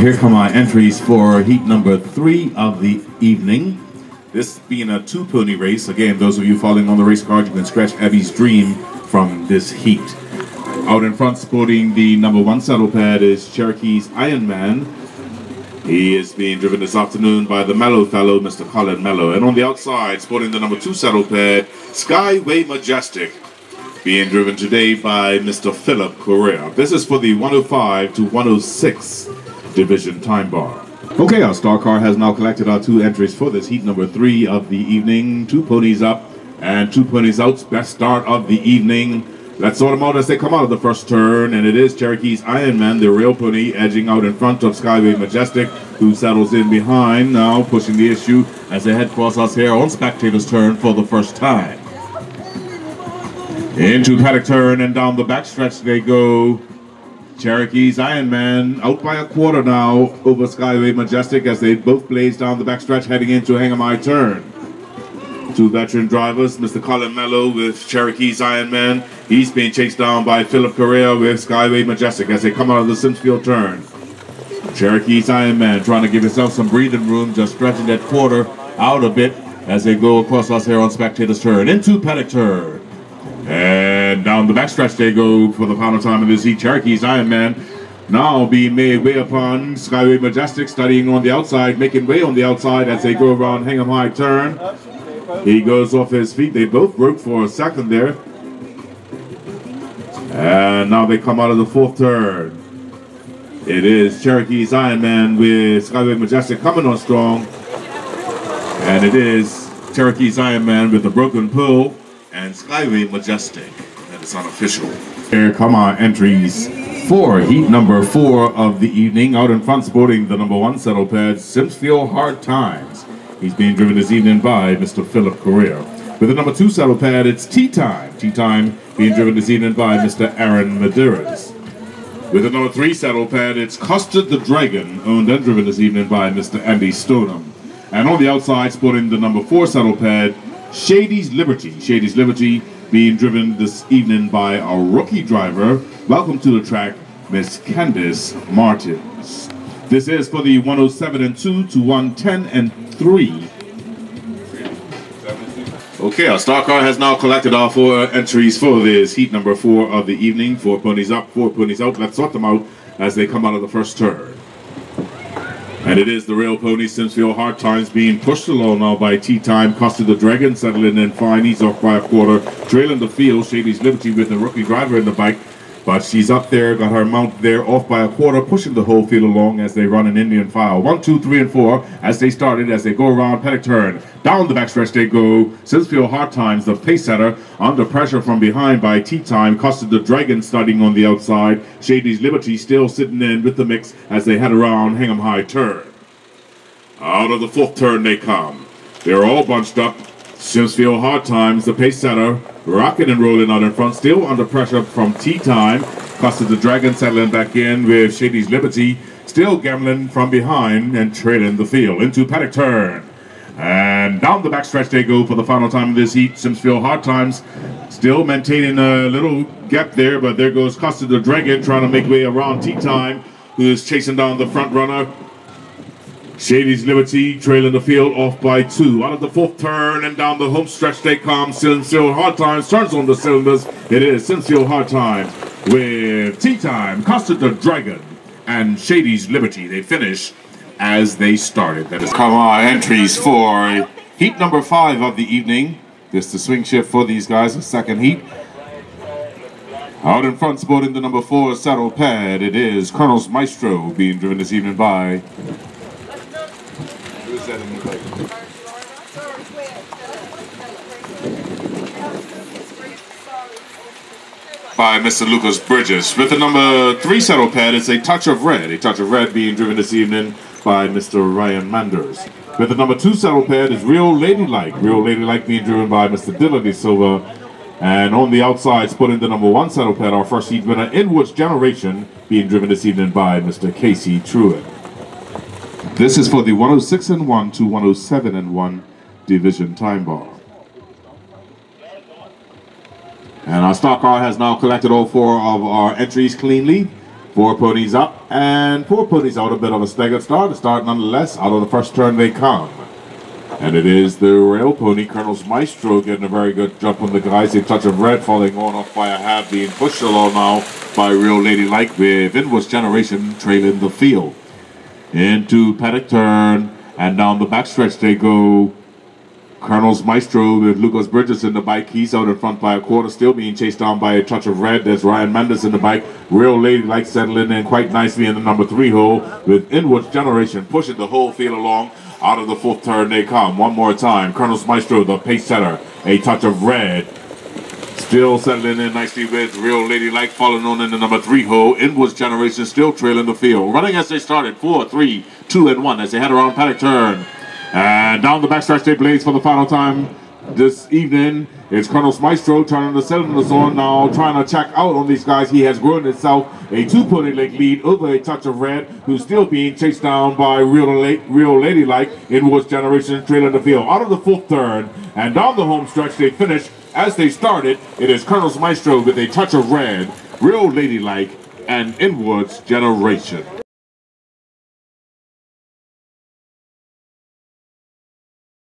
Here come our entries for heat number 3 of the evening. This being a 2-pony race. Again, those of you following on the race card, you can scratch Abby's dream from this heat. Out in front, sporting the number 1 saddle pad, is Cherokee's Iron Man. He is being driven this afternoon by the Mellow fellow, Mr. Colin Mellow. And on the outside, sporting the number 2 saddle pad, Skyway Majestic, being driven today by Mr. Philip Correa. This is for the 105 to 106 division time bar. Okay, our star car has now collected our 2 entries for this heat number 3 of the evening. 2 ponies up and 2 ponies out. Best start of the evening. Let's sort them out as they come out of the first turn, and it is Cherokee's Iron Man, the real pony, edging out in front of Skyway Majestic, who settles in behind, now pushing the issue as they head across us here on Spectator's turn for the first time. Into paddock turn and down the backstretch they go. Cherokee's Iron Man out by a quarter now over Skyway Majestic as they both blaze down the backstretch heading into Hang 'em High turn. 2 veteran drivers, Mr. Colin Mellow with Cherokee's Iron Man. He's being chased down by Philip Correa with Skyway Majestic as they come out of the Simsfield turn. Cherokee's Iron Man trying to give himself some breathing room, just stretching that quarter out a bit as they go across us here on Spectator's turn. Into paddock turn. And down the backstretch they go for the final time of this heat. Cherokee's Iron Man now being made way upon Skyway Majestic, studying on the outside, making way on the outside as they go around Hang 'em High turn. He goes off his feet. They both broke for a second there. And now they come out of the 4th turn. It is Cherokee's Iron Man with Skyway Majestic coming on strong. And it is Cherokee's Iron Man with a broken pull and Skyway Majestic. That is unofficial. Here come our entries for heat number 4 of the evening. Out in front, sporting the number 1 saddle pad, Simsfield Hard Times. He's being driven this evening by Mr. Philip Correa. With the number 2 saddle pad, it's Tea Time. Tea Time being driven this evening by Mr. Aaron Medeiros. With the number 3 saddle pad, it's Custard the Dragon, owned and driven this evening by Mr. Andy Stoneham. And on the outside, sporting the number 4 saddle pad, Shady's Liberty. Shady's Liberty being driven this evening by a rookie driver. Welcome to the track, Miss Candice Martins. This is for the 107 and 2 to 110 and 3. Okay, our star car has now collected our 4 entries for this heat number 4 of the evening. 4 ponies up, 4 ponies out. Let's sort them out as they come out of the first turn. And it is the real pony, Simsfield Hard Times, being pushed along now by Tea Time. Custard the Dragon settling in fine. He's off by a quarter, trailing the field. Shady's Liberty with the rookie driver in the bike. But she's up there, got her mount there, off by a quarter, pushing the whole field along as they run an Indian file. 1, 2, 3, and 4 as they started, as they go around paddock turn. Down the backstretch they go. Simsfield Hard Times, the pace setter, under pressure from behind by Tea Time. Custard the Dragon starting on the outside. Shady's Liberty still sitting in with the mix as they head around Hang 'em High turn. Out of the 4th turn they come. They're all bunched up. Simsfield Hard Times, the pace setter, rocking and rolling out in front, still under pressure from Tea Time. Custard the Dragon settling back in with Shady's Liberty, still gambling from behind and trailing the field. Into paddock turn. And down the backstretch they go for the final time of this heat. Simsfield Hard Times still maintaining a little gap there, but there goes Custard the Dragon trying to make way around Tea Time, who is chasing down the front runner. Shady's Liberty trailing the field off by 2. Out of the 4th turn and down the home stretch they come. Simsfield Hard Times turns on the cylinders. It is Simsfield Hard Times with Tea Time, Custard the Dragon, and Shady's Liberty. They finish as they started. That is come our entries for heat number 5 of the evening. This is the swing shift for these guys, the 2nd heat. Out in front, sporting the number 4 saddle pad, it is Colonel's Maestro, being driven this evening by Mr. Lucas Bridges. With the number 3 saddle pad, it's A Touch of Red. A Touch of Red being driven this evening by Mr. Ryan Manders. With the number 2 saddle pad is Real Ladylike. Real Ladylike being driven by Mr. Dylan De Silva. And on the outside, putting the number 1 saddle pad, our first heat winner, Inward's Generation, being driven this evening by Mr. Casey Truitt. This is for the 106 and 1 to 107 and 1 division time bar. And our stock car has now collected all 4 of our entries cleanly. 4 ponies up and 4 ponies out. A bit of a staggered start. A start nonetheless. Out of the first turn they come. And it is the rail pony, Colonel's Maestro, getting a very good jump on the guys. A touch of red falling on off by a half, being pushed along now by Real Ladylike with Inwards Generation trailing the field. Into paddock turn and down the backstretch they go. Colonel's Maestro with Lucas Bridges in the bike. He's out in front by a quarter, still being chased down by a touch of red. There's Ryan Mendes in the bike. Real Ladylike settling in quite nicely in the number 3 hole with Inwards Generation pushing the whole field along. Out of the 4th turn they come. One more time. Colonel's Maestro, the pace setter. A touch of red. Still settling in nicely with Real Ladylike following on in the number 3 hole. Inwards Generation still trailing the field. Running as they started. 4, 3, 2, and 1 as they head around paddock turn. And down the backstretch they blaze for the final time this evening. It's Colonel's Maestro turning the cylinders on now, trying to check out on these guys. He has grown himself a 2-pony leg lead over a touch of red, who's still being chased down by Real Ladylike. Inwards Generation trailing the field. Out of the 4th turn and down the home stretch they finish as they started. It is Colonel's Maestro with a touch of red, Real Ladylike, and Inwards Generation.